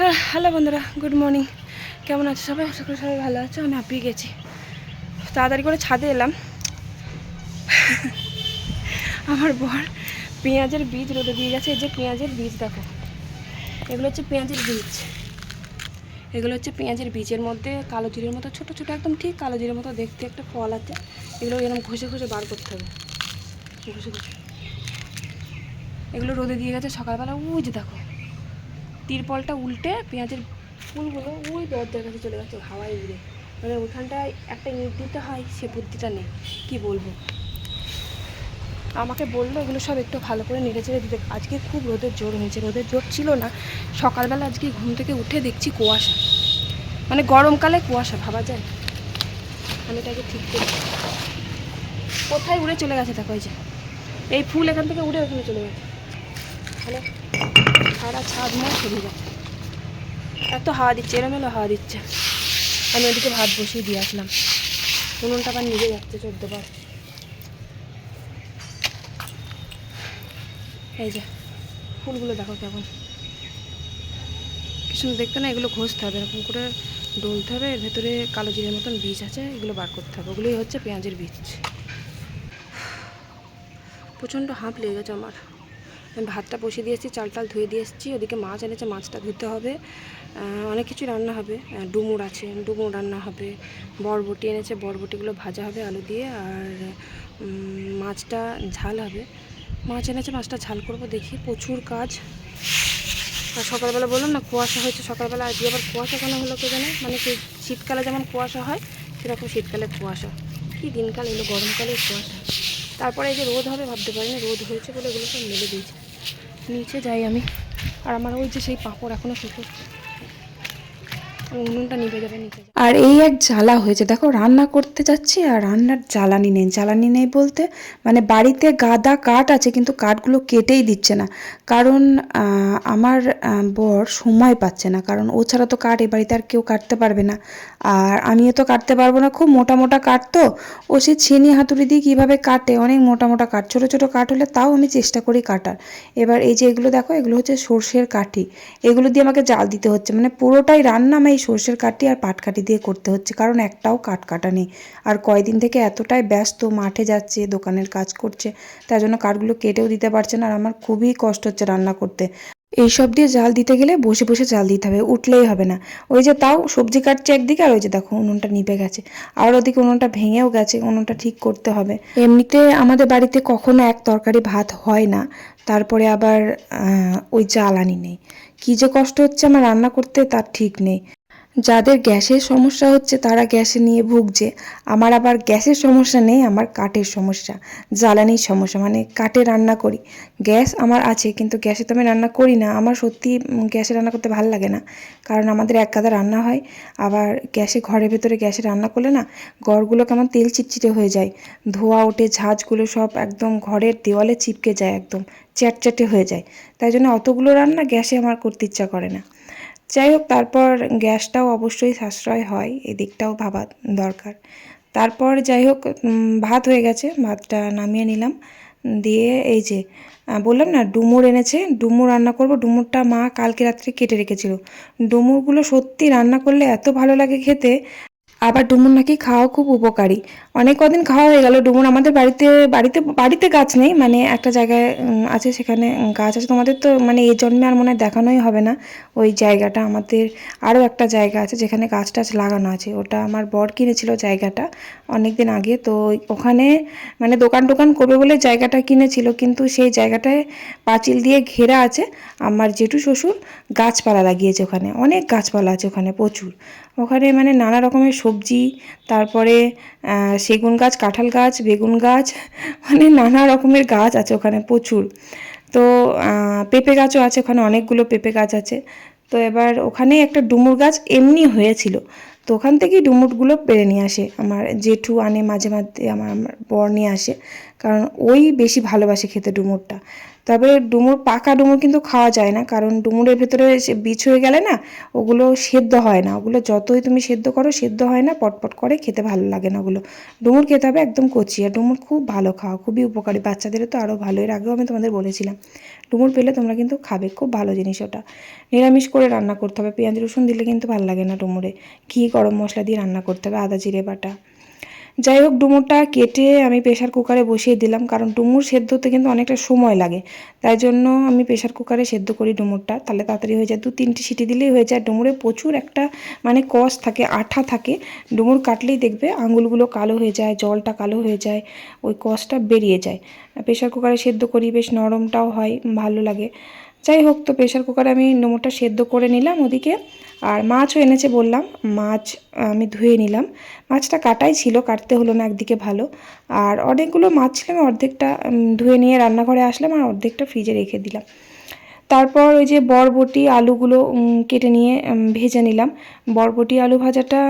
হ্যাঁ, হ্যালো বন্ধুরা, good morning. কেমন আছো সবাই? আশা করি সবাই ভালো আছো। আমি হাঁপিয়ে গেছি, তাড়াতাড়ি করে ছাদে এলাম। আমার বর পেঁয়াজের বীজ রোদে দিয়ে গেছে। এই যে পেঁয়াজের বীজ দেখো, এগুলো হচ্ছে পেঁয়াজের বীজ। এগুলো হচ্ছে পেঁয়াজের বীজের মধ্যে কালো জিরের মতো ছোটো ছোটো, একদম ঠিক কালো জিরের মতো দেখতে একটা ফল আছে। এগুলো এরকম ঘষে ঘষে বার করতে হবে, ঘষে ঘষে। এগুলো রোদে দিয়ে গেছে সকালবেলা। ওই যে দেখো, তিরপলটা উল্টে পেঁয়াজের ফুলগুলো ওই দরজার কাছে চলে গেছে হাওয়ায় উড়ে। মানে ওইখানটায় একটা ইট দিতে হয়, সে বুদ্ধিটা নেই, কি বলবো। আমাকে বললো এগুলো সব একটু ভালো করে নেড়ে চেড়ে দিতে। আজকে খুব রোদের জোর হয়েছে, রোদের জোর ছিল না সকালবেলা। আজকে ঘুম থেকে উঠে দেখছি কুয়াশা, মানে গরমকালে কুয়াশা ভাবা যায়। আমি এটাকে ঠিক করি। কোথায় উড়ে চলে গেছে দেখো, এই যে এই ফুল এখান থেকে উড়ে ওখানে চলে গেছে। তাহলে সারা ছাদ মা ছড়িয়ে যাচ্ছে, এত হাওয়া দিচ্ছে, এলোমেলো হাওয়া দিচ্ছে। আমি ওদিকে ভাত বসিয়ে দিয়ে আসলাম, উনুনটা আবার নিভে যাচ্ছে 14 বার। এই যে ফুলগুলো দেখো কেমন কি সুন্দর দেখতে না। এগুলো ঘষতে হবে, এরকম করে ডলতে হবে। এর ভেতরে কালো জিরের মতন বীজ আছে, এগুলো বার করতে হবে। ওগুলোই হচ্ছে পেঁয়াজের বীজ। প্রচণ্ড হাঁপ লেগে গেছে আমার। আমি ভাতটা বসিয়ে দিয়েছি, চাল টাল ধুয়ে দিয়ে এসেছি। ওদিকে মাছ এনেছে, মাছটা ধুতে হবে। অনেক কিছু রান্না হবে। ডুমুর আছে, ডুমুর রান্না হবে। বরবটি এনেছে, বরবটিগুলো ভাজা হবে আলু দিয়ে। আর মাছটা ঝাল হবে। মাছ এনেছে, মাছটা ঝাল করব। দেখি, প্রচুর কাজ। আর সকালবেলা বললাম না কুয়াশা হয়েছে সকালবেলা। আজকে আবার কুয়াশা কেন হলো কে জানে। মানে কি, শীতকালে যেমন কুয়াশা হয় সেরকম শীতকালে কুয়াশা। কি দিনকাল এলো, গরমকালে কুয়াশা। তারপরে এই যে রোদ হবে ভাবতে পারিনি, রোদ হয়েছে বলে এগুলো সব মেলে দিয়েছে। নিচে যাই আমি। আর আমার ওই যে সেই পাঁপড় এখনও শুকোচ্ছে, উনুনটা নিভে যাবে নিচে। আর এই এক জ্বালা হয়েছে দেখো, রান্না করতে যাচ্ছি আর রান্নার জ্বালানি নেই। জ্বালানি নেই বলতে মানে বাড়িতে গাদা কাঠ আছে, কিন্তু কাঠগুলো কেটেই দিচ্ছে না। কারণ আমার বর সময় পাচ্ছে না, কারণ ও ছাড়া তো কাঠ এ বাড়িতে আর কেউ কাটতে পারবে না। আর আমিও তো কাটতে পারবো না, খুব মোটা মোটা কাঠ তো। ও সে ছেনি হাতুড়ি দিয়ে কীভাবে কাটে, অনেক মোটা মোটা কাঠ। ছোটো ছোটো কাঠ হলে তাও আমি চেষ্টা করি কাটার। এবার এই যে এগুলো দেখো, এগুলো হচ্ছে সর্ষের কাঠি। এগুলো দিয়ে আমাকে জাল দিতে হচ্ছে, মানে পুরোটাই রান্না আমি এই সর্ষের কাঠি আর পাটকাঠি দিয়ে করতে হচ্ছে, কারণ একটাও কাঠ কাটা নেই। আর কয়দিন থেকে এতটাই ব্যস্ত, মাঠে যাচ্ছে, দোকানের কাজ করছে, তার জন্য কাঠগুলো কেটেও দিতে পারছে না। আর আমার খুবই কষ্ট হচ্ছে রান্না করতে। এইসব দিয়ে জাল দিতে গেলে বসে বসে জাল দিতে হবে, উঠলেই হবে না। ওই যে তাও সবজি কাটছে একদিকে, আর ওই যে দেখো উনুনটা নিভে গেছে। আর ওদিকে উনুনটা ভেঙেও গেছে, উনুনটা ঠিক করতে হবে। এমনিতে আমাদের বাড়িতে কখনো এক তরকারি ভাত হয় না, তারপরে আবার ওই জ্বালানি নেই। কী যে কষ্ট হচ্ছে আমার রান্না করতে তার ঠিক নেই। যাদের গ্যাসের সমস্যা হচ্ছে তারা গ্যাসে নিয়ে ভুগছে। আমার আবার গ্যাসের সমস্যা নেই, আমার কাঠের সমস্যা, জ্বালানির সমস্যা। মানে কাঠে রান্না করি, গ্যাস আমার আছে কিন্তু গ্যাসে তো আমি রান্না করি না। আমার সত্যি গ্যাসে রান্না করতে ভালো লাগে না, কারণ আমাদের এক গাদা রান্না হয়। আবার গ্যাসে, ঘরের ভেতরে গ্যাসে রান্না করলে না ঘরগুলো কেমন তেল চিটচিটে হয়ে যায়, ধোয়া ওঠে, ঝাঁঝগুলো সব একদম ঘরের দেওয়ালে চিপকে যায়, একদম চ্যাটচ্যাটে হয়ে যায়। তাই জন্য অতগুলো রান্না গ্যাসে আমার করতে ইচ্ছা করে না। যাই হোক, তারপর গ্যাসটাও অবশ্যই সাশ্রয় হয়, এদিকটাও ভাবা দরকার। তারপর যাই হোক, ভাত হয়ে গেছে, ভাতটা নামিয়ে নিলাম। দিয়ে এই যে বললাম না ডুমুর এনেছে, ডুমুর রান্না করব। ডুমুরটা মা কালকে রাত্রে কেটে রেখেছিল। ডুমুরগুলো সত্যি রান্না করলে এত ভালো লাগে খেতে। আবার ডুমুর নাকি খাওয়া খুব উপকারী। অনেক কদিন খাওয়া হয়ে গেল ডুমুর। আমাদের বাড়িতে বাড়িতে বাড়িতে গাছ নেই, মানে একটা জায়গায় আছে, সেখানে গাছ আছে। তোমাদের তো মানে এই জন্মে আর মনে হয় দেখানোই হবে না ওই জায়গাটা। আমাদের আরও একটা জায়গা আছে যেখানে গাছ টাছ লাগানো আছে, ওটা আমার বর কিনেছিল জায়গাটা অনেক দিন আগে। তো ওখানে মানে দোকান টোকান করবে বলে জায়গাটা কিনেছিল, কিন্তু সেই জায়গাটায় পাঁচিল দিয়ে ঘেরা আছে। আমার জেঠু শ্বশুর গাছপালা লাগিয়েছে ওখানে, অনেক গাছপালা আছে ওখানে প্রচুর। ওখানে মানে নানা রকমের সবজি, তারপরে সেগুন গাছ, কাঁঠাল গাছ, বেগুন গাছ, মানে নানা রকমের গাছ আছে ওখানে প্রচুর। তো পেঁপে গাছও আছে ওখানে, অনেকগুলো পেঁপে গাছ আছে। তো এবার ওখানে একটা ডুমুর গাছ এমনি হয়েছিল, তো ওখান থেকেই ডুমুরগুলো পেড়ে নিয়ে আসে আমার জেঠু, আনে মাঝে মাঝে আমার বর নিয়ে আসে, কারণ ওই বেশি ভালোবাসে খেতে ডুমুরটা। তবে ডুমুর, পাকা ডুমুর কিন্তু খাওয়া যায় না, কারণ ডুমুরের ভেতরে বীজ হয়ে গেলে না ওগুলো সেদ্ধ হয় না, ওগুলো যতই তুমি সেদ্ধ করো সেদ্ধ হয় না, পটপট করে খেতে ভালো লাগে না ওগুলো। ডুমুর খেতে হবে একদম কচি, আর ডুমুর খুব ভালো খাওয়া, খুবই উপকারী, বাচ্চাদেরও তো আরও ভালো। এর আগেও আমি তোমাদের বলেছিলাম, ডুমুর পেলে তোমরা কিন্তু খাবে, খুব ভালো জিনিস ওটা। নিরামিষ করে রান্না করতে হবে, পেঁয়াজ রসুন দিলে কিন্তু ভালো লাগে না ডুমুরে, ঘি গরম মশলা দিয়ে রান্না করতে হবে, আদা জিরে বাটা। যাই হোক, ডুমুরটা কেটে আমি প্রেশার কুকারে বসিয়ে দিলাম, কারণ ডুমুর সেদ্ধ হতে কিন্তু অনেকটা সময় লাগে, তাই জন্য আমি প্রেশার কুকারে সেদ্ধ করি ডুমুরটা, তাহলে তাড়াতাড়ি হয়ে যায়, 2-3টি সিটি দিলেই হয়ে যায়। ডুমুরে প্রচুর একটা মানে কষ থাকে, আঠা থাকে, ডুমুর কাটলেই দেখবে আঙুলগুলো কালো হয়ে যায়, জলটা কালো হয়ে যায়, ওই কষটা বেরিয়ে যায়। প্রেশার কুকারে সেদ্ধ করি, বেশ নরমটাও হয়, ভালো লাগে। যাই হোক, তো প্রেশার কুকারে আমি ডুমুরটা সেদ্ধ করে নিলাম ওদিকে। আর মাছও এনেছে বললাম, মাছ আমি ধুয়ে নিলাম, মাছটা কাটাই ছিল, কাটতে হলো না একদিকে ভালো। আর অনেকগুলো মাছ ছিল, আমি অর্ধেকটা ধুয়ে নিয়ে রান্নাঘরে আসলাম, আর অর্ধেকটা ফ্রিজে রেখে দিলাম। তারপর ওই যে বরবটি আলুগুলো কেটে নিয়ে ভেজে নিলাম। বরবটি আলু ভাজাটা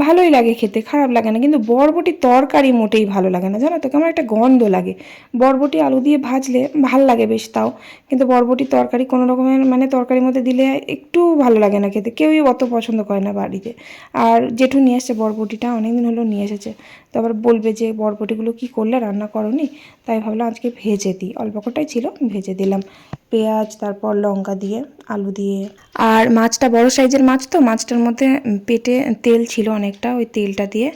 ভালোই লাগে খেতে, খারাপ লাগে না, কিন্তু বরবটির তরকারি মোটেই ভালো লাগে না, জানো তো, কেমন একটা গন্ধ লাগে। বরবটি আলু দিয়ে ভাজলে ভাল লাগে বেশ তাও, কিন্তু বরবটির তরকারি কোনো রকমের মানে তরকারির মধ্যে দিলে একটু ভালো লাগে না খেতে, কেউই অত পছন্দ করে না বাড়িতে। আর জেঠু নিয়ে এসছে বরবটিটা, অনেকদিন হলো নিয়ে এসেছে, তো আবার বলবে যে বরবটিগুলো কী করলে, রান্না করোনি, তাই ভাবলাম আজকে ভেজে দিই, অল্প কটাই ছিল ভেজে দিলাম, পেঁয়াজ তারপর লঙ্কা দিয়ে, আলু দিয়ে। আর মাছটা বড় সাইজের মাছ, তো মাছটার মধ্যে পেটে তেল ছিল অনেকটা, ওই তেলটা দিয়ে,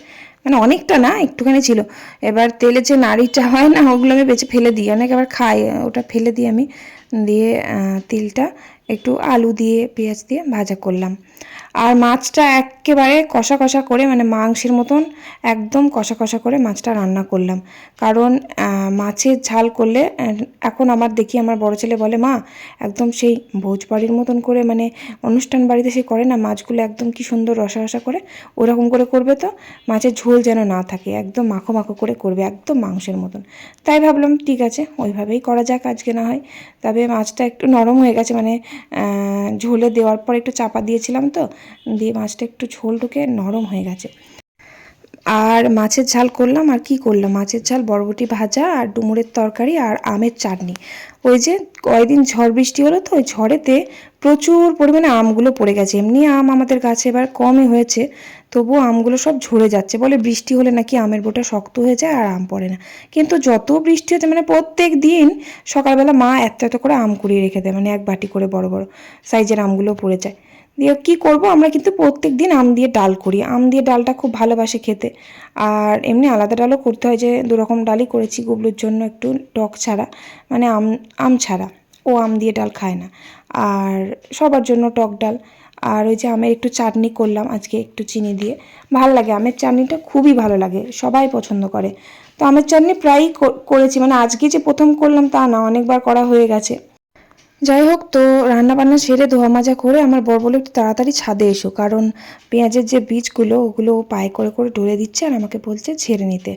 মানে অনেকটা না, একটুখানি ছিল। এবার তেলে যে নাড়িটা হয় না, ওগুলো আমি বেছে ফেলে দিই, অনেক আবার খাই, ওটা ফেলে দিই আমি, দিয়ে তেলটা একটু আলু দিয়ে পেঁয়াজ দিয়ে ভাজা করলাম। আর মাছটা একেবারে কষা কষা করে, মানে মাংসের মতন একদম কষা কষা করে মাছটা রান্না করলাম, কারণ মাছের ঝাল করলে, এখন আমার দেখি আমার বড় ছেলে বলে, মা একদম সেই ভোজ বাড়ির মতন করে, মানে অনুষ্ঠান বাড়িতে সে করে না মাছগুলো, একদম কি সুন্দর রসা রসা করে, ওরকম করে করবে, তো মাছের ঝোল যেন না থাকে, একদম মাখো মাখো করে করবে, একদম মাংসের মতন। তাই ভাবলাম ঠিক আছে, ওইভাবেই করা যাক আজকে না হয়। তবে মাছটা একটু নরম হয়ে গেছে, মানে ঝোলে দেওয়ার পর একটু চাপা দিয়েছিলাম, তো দিয়ে মাছটা একটু ঝোল ঢুকে নরম হয়ে গেছে। আর মাছের ঝাল করলাম, আর কি করলাম, মাছের ঝাল, বরবটি ভাজা, আর ডুমুরের তরকারি, আর আমের চাটনি। ওই যে কয়েকদিন ঝড় বৃষ্টি হলো, তো ওই ঝড়েতে প্রচুর পরিমাণে আমগুলো পড়ে গেছে, এমনি আম আমাদের গাছে এবার কমই হয়েছে, তবুও আমগুলো সব ঝরে যাচ্ছে, বলে বৃষ্টি হলে নাকি আমের বোটা শক্ত হয়ে যায় আর আম পড়ে না। কিন্তু যত বৃষ্টি হচ্ছে, মানে প্রত্যেক দিন সকালবেলা মা এত এত করে আম কুড়িয়ে রেখে দেয়, মানে এক বাটি করে বড় বড় সাইজের আমগুলো পড়ে যায়। দিয়ে কী করব, আমরা কিন্তু প্রত্যেক দিন আম দিয়ে ডাল করি, আম দিয়ে ডালটা খুব ভালোবাসে খেতে। আর এমনি আলাদা ডালও করতে হয়, যে দুরকম ডালই করেছি, গুবলুর জন্য একটু টক ছাড়া, মানে আম ছাড়া, ও আম দিয়ে ডাল খায় না, আর সবার জন্য টক ডাল। আর ওই যে আমের একটু চাটনি করলাম আজকে, একটু চিনি দিয়ে, ভালো লাগে, আমের চাটনিটা খুবই ভালো লাগে, সবাই পছন্দ করে। তো আমের চাটনি প্রায়ই করেছি, মানে আজকে যে প্রথম করলাম তা না, অনেকবার করা হয়ে গেছে। যাই হোক, তো রান্নাবান্না সেরে ধোয়া মাজা করে আমার বর বলে একটু তাড়াতাড়ি ছাদে এসো, কারণ পেঁয়াজের যে বীজগুলো ওগুলো পায়ে করে করে ঢলে দিচ্ছে, আর আমাকে বলছে ঝেড়ে নিতে।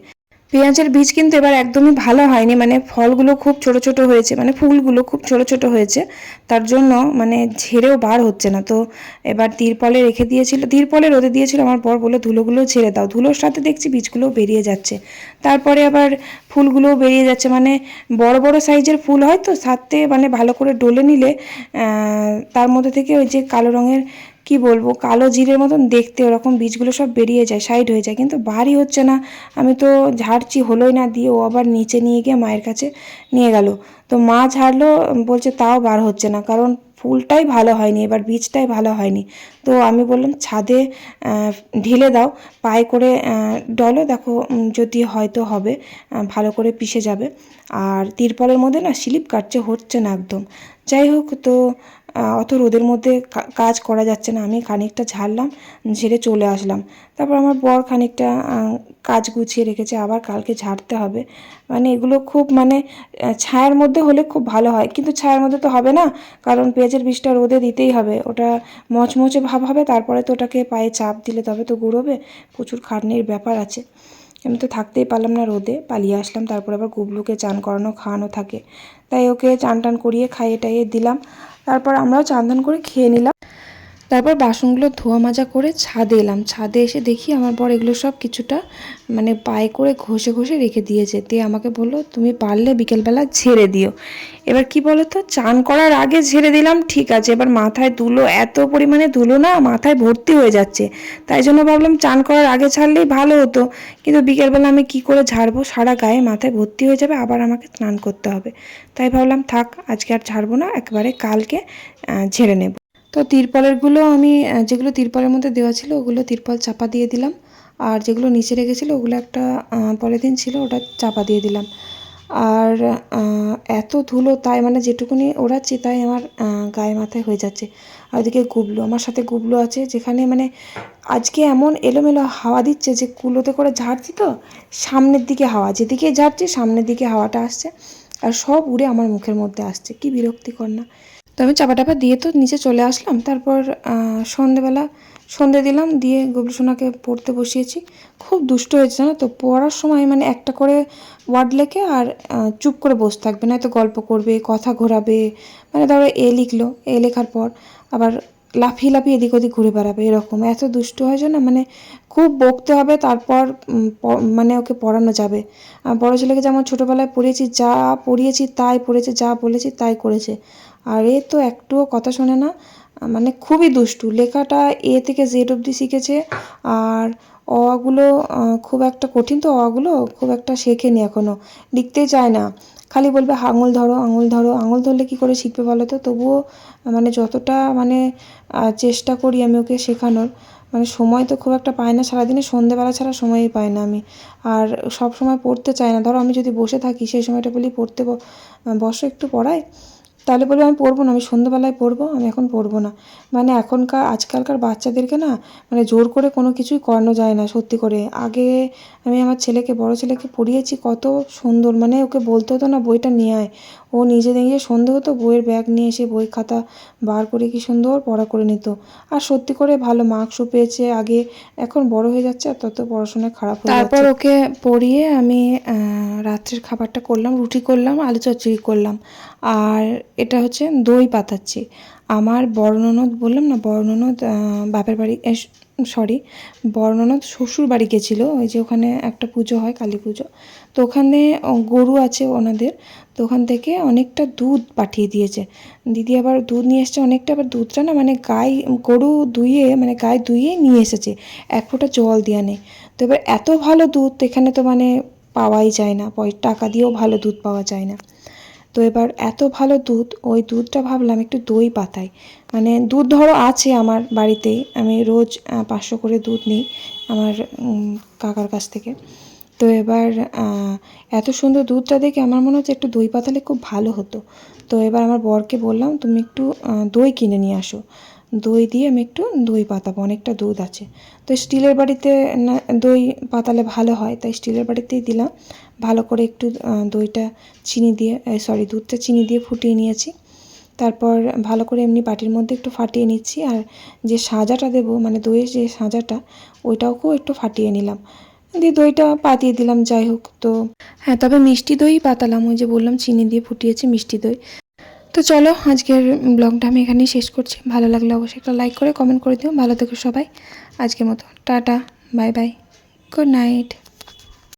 পেঁয়াজের বীজ কিন্তু এবার একদমই ভালো হয়নি, মানে ফলগুলো খুব ছোট ছোট হয়েছে, মানে ফুলগুলো খুব ছোট ছোট হয়েছে, তার জন্য মানে ঝেড়েও বার হচ্ছে না। তো এবার তিরপলে রেখে দিয়েছিল, তিরপলে রোদে দিয়েছিল, আমার বর বলে ধুলোগুলো ছেড়ে দাও, ধুলোর সাথে দেখছি বীজগুলোও বেরিয়ে যাচ্ছে, তারপরে আবার ফুলগুলোও বেরিয়ে যাচ্ছে, মানে বড় বড় সাইজের ফুল হয়, তো সাথে মানে ভালো করে ডলে নিলে তার মধ্যে থেকে ওই যে কালো রঙের, কি বলবো, কালো জিরের মতন দেখতে, ওরকম বীজগুলো সব বেরিয়ে যায়, সাইড হয়ে যায়, কিন্তু বাড়ি হচ্ছে না। আমি তো ঝাড়ছি, হলোই না, দিয়ে ও আবার নিচে নিয়ে গিয়ে মায়ের কাছে নিয়ে গেল, তো মা ঝাড়লো, বলছে তাও বার হচ্ছে না, কারণ ফুলটাই ভালো হয়নি, এবার বীজটাই ভালো হয়নি। তো আমি বললাম ছাদে ঢেলে দাও, পায়ে করে ডলো, দেখো যদি হয়তো হবে, ভালো করে পিষে যাবে। আর তিরপলের মধ্যে না স্লিপ কাটছে, হচ্ছে না একদম। যাই হোক, তো অত রোদের মধ্যে কাজ করা যাচ্ছে না, আমি খানিকটা ঝাড়লাম, ঝেড়ে চলে আসলাম। তারপর আমার বর খানিকটা কাজ গুছিয়ে রেখেছে, আবার কালকে ঝাড়তে হবে। মানে এগুলো খুব মানে ছায়ার মধ্যে হলে খুব ভালো হয়, কিন্তু ছায়ার মধ্যে তো হবে না, কারণ পেঁয়াজের বীজটা রোদে দিতেই হবে, ওটা মচমচে ভাব হবে, তারপরে তো ওটাকে পায়ে চাপ দিলে তবে তো গুঁড়োবে, প্রচুর খাটনির ব্যাপার আছে। আমি তো থাকতেই পারলাম না, রোদে পালিয়ে আসলাম। তারপর আবার গুবলুকে চান করানো খাওয়ানো থাকে, তাই ওকে চান টান করিয়ে খাইয়ে টাইয়ে দিলাম, তারপর আমরাও চান টান করে খেয়ে নিলাম। তারপর বাসনগুলো ধোয়া মাজা করে ছাদে এলাম। ছাদে এসে দেখি আমার বর এগুলো সব কিছুটা মানে পায়ে করে ঘষে ঘষে রেখে দিয়েছে। দিয়ে আমাকে বললো তুমি পারলে বিকেলবেলা ঝেড়ে দিও। এবার কি বলো তো, চান করার আগে ঝেড়ে দিলাম ঠিক আছে, এবার মাথায় ধুলো, এত পরিমাণে ধুলো না মাথায় ভর্তি হয়ে যাচ্ছে, তাই জন্য ভাবলাম চান করার আগে ছাড়লেই ভালো হতো। কিন্তু বিকেলবেলা আমি কি করে ঝাড়বো, সারা গায়ে মাথায় ভর্তি হয়ে যাবে, আবার আমাকে স্নান করতে হবে। তাই ভাবলাম থাক আজকে আর ঝাড়বো না, একেবারে কালকে ঝেড়ে নেব। তো তিরপলেরগুলো আমি যেগুলো তিরপলের মধ্যে দেওয়া ছিল ওগুলো তিরপল চাপা দিয়ে দিলাম, আর যেগুলো নিচে রেখেছিলো ওগুলো একটা পলিথিন ছিল ওটা চাপা দিয়ে দিলাম। আর এত ধুলো, তাই মানে যেটুকুনি ওড়াচ্ছি তাই আমার গায়ে মাথায় হয়ে যাচ্ছে। আর ওদিকে গুবলু, আমার সাথে গুবলু আছে, যেখানে মানে আজকে এমন এলোমেলো হাওয়া দিচ্ছে যে কুলোতে করে ঝাড়ছি তো সামনের দিকে হাওয়া, যেদিকে ঝাড়ছি সামনের দিকে হাওয়াটা আসছে আর সব উড়ে আমার মুখের মধ্যে আসছে, কি বিরক্তিকর না। তো আমি চাপা টাপা দিয়ে তো নিচে চলে আসলাম। তারপর সন্ধেবেলা সন্ধে দিলাম, দিয়ে গুবলু সোনাকে পড়তে বসিয়েছি। খুব দুষ্ট হয়েছে না তো, পড়ার সময় মানে একটা করে ওয়ার্ড লেখে আর চুপ করে বসে থাকবে, নয়তো গল্প করবে, কথা ঘোরাবে। মানে ধরো এ লিখলো, এ লেখার পর আবার লাফিয়ে লাফিয়ে এদিক ওদিক ঘুরে বেড়াবে, এরকম এত দুষ্ট হয় যে না, মানে খুব বকতে হবে তারপর মানে ওকে পড়ানো যাবে। বড় ছেলেকে যেমন ছোটোবেলায় পড়িয়েছি, যা পড়িয়েছি তাই পড়েছে, যা বলেছি তাই করেছে। আর এ তো একটুও কথা শোনে না, মানে খুবই দুষ্টু। লেখাটা এ থেকে জেড অবধি শিখেছে, আর অগুলো খুব একটা কঠিন, তো অগুলো খুব একটা শেখেনি এখনও, লিখতেই চায় না, খালি বলবে আঙুল ধরো আঙুল ধরো। আঙুল ধরলে কী করে শিখবে বলো তো? তবুও মানে যতটা মানে চেষ্টা করি আমি ওকে শেখানোর, মানে সময় তো খুব একটা পাই না, সারাদিনে সন্ধেবেলা ছাড়া সময়ই পাই না আমি। আর সব সময় পড়তে চাই না, ধরো আমি যদি বসে থাকি সেই সময়টা বলি পড়তে বসো একটু পড়াই, তাহলে বলবে আমি পড়বো না, আমি সন্ধ্যেবেলায় পড়বো, আমি এখন পড়বো না। মানে আজকালকার বাচ্চাদেরকে না মানে জোর করে কোনো কিছুই করানো যায় না সত্যি করে। আগে আমি আমার বড় ছেলেকে পড়িয়েছি কত সুন্দর, মানে ওকে বলতে হতো না বইটা নিয়ে আয়, ও নিজে নিজে সন্ধে হতো বইয়ের ব্যাগ নিয়ে এসে বই খাতা বার করে কি সুন্দর পড়া করে নিত, আর সত্যি করে ভালো মার্কসও পেয়েছে আগে। এখন বড় হয়ে যাচ্ছে আর তত পড়াশোনায় খারাপ হয়ে যাচ্ছে। তারপর ওকে পড়িয়ে আমি রাত্রের খাবারটা করলাম, রুটি করলাম, আলু চচ্চড়ি করলাম, আর এটা হচ্ছে দই পাতাচ্ছি। আমার বড় ননদ, বললাম না বড় ননদ বাপের বাড়ি, বড় ননদ শ্বশুর বাড়ি গেছিলো, ওই যে ওখানে একটা পুজো হয় কালী পুজো, তো ওখানে গরু আছে ওনাদের, তো ওখান থেকে অনেকটা দুধ পাঠিয়ে দিয়েছে দিদি, আবার দুধ নিয়ে এসছে অনেকটা, আবার দুধটা না মানে গরু দুইয়ে মানে গায়ে দুইয়ে নিয়ে এসেছে, এক ফোঁটা জল দেওয়া নেই। তো এবার এত ভালো দুধ এখানে তো মানে পাওয়াই যায় না, টাকা দিয়েও ভালো দুধ পাওয়া যায় না। তো এবার এত ভালো দুধ, ওই দুধটা ভাবলাম একটু দই পাতাই, মানে দুধ ধরো আছে আমার বাড়িতেই, আমি রোজ 500 করে দুধ নিই আমার কাকার কাছ থেকে। তো এবার এত সুন্দর দুধটা দেখে আমার মনে হচ্ছে একটু দই পাতালে খুব ভালো হতো। তো এবার আমার বরকে বললাম তুমি একটু দই কিনে নিয়ে আসো, দই দিয়ে আমি একটু দই পাতাবো, অনেকটা দুধ আছে। তো স্টিলের বাড়িতে না দই পাতালে ভালো হয়, তাই স্টিলের বাড়িতেই দিলাম। ভালো করে একটু দইটা দুধটা চিনি দিয়ে ফুটিয়ে নিয়েছি। তারপর ভালো করে এমনি বাটির মধ্যে একটু ফাটিয়ে নিচ্ছি, আর যে সাজাটা দেবো মানে দইয়ের যে সাজাটা ওইটাকেও একটু ফাটিয়ে নিলাম, দিয়ে দইটা পাতিয়ে দিলাম। যাই হোক, তো হ্যাঁ, তবে মিষ্টি দই পাতালাম, ওই যে বললাম চিনি দিয়ে ফুটিয়েছি মিষ্টি দই। তো চলো আজকের ব্লগটা আমি এখানেই শেষ করছি। ভালো লাগলে অবশ্যই একটা লাইক করে কমেন্ট করে দিও। ভালো থেকো সবাই, আজকের মতো tata, bye bye, good night.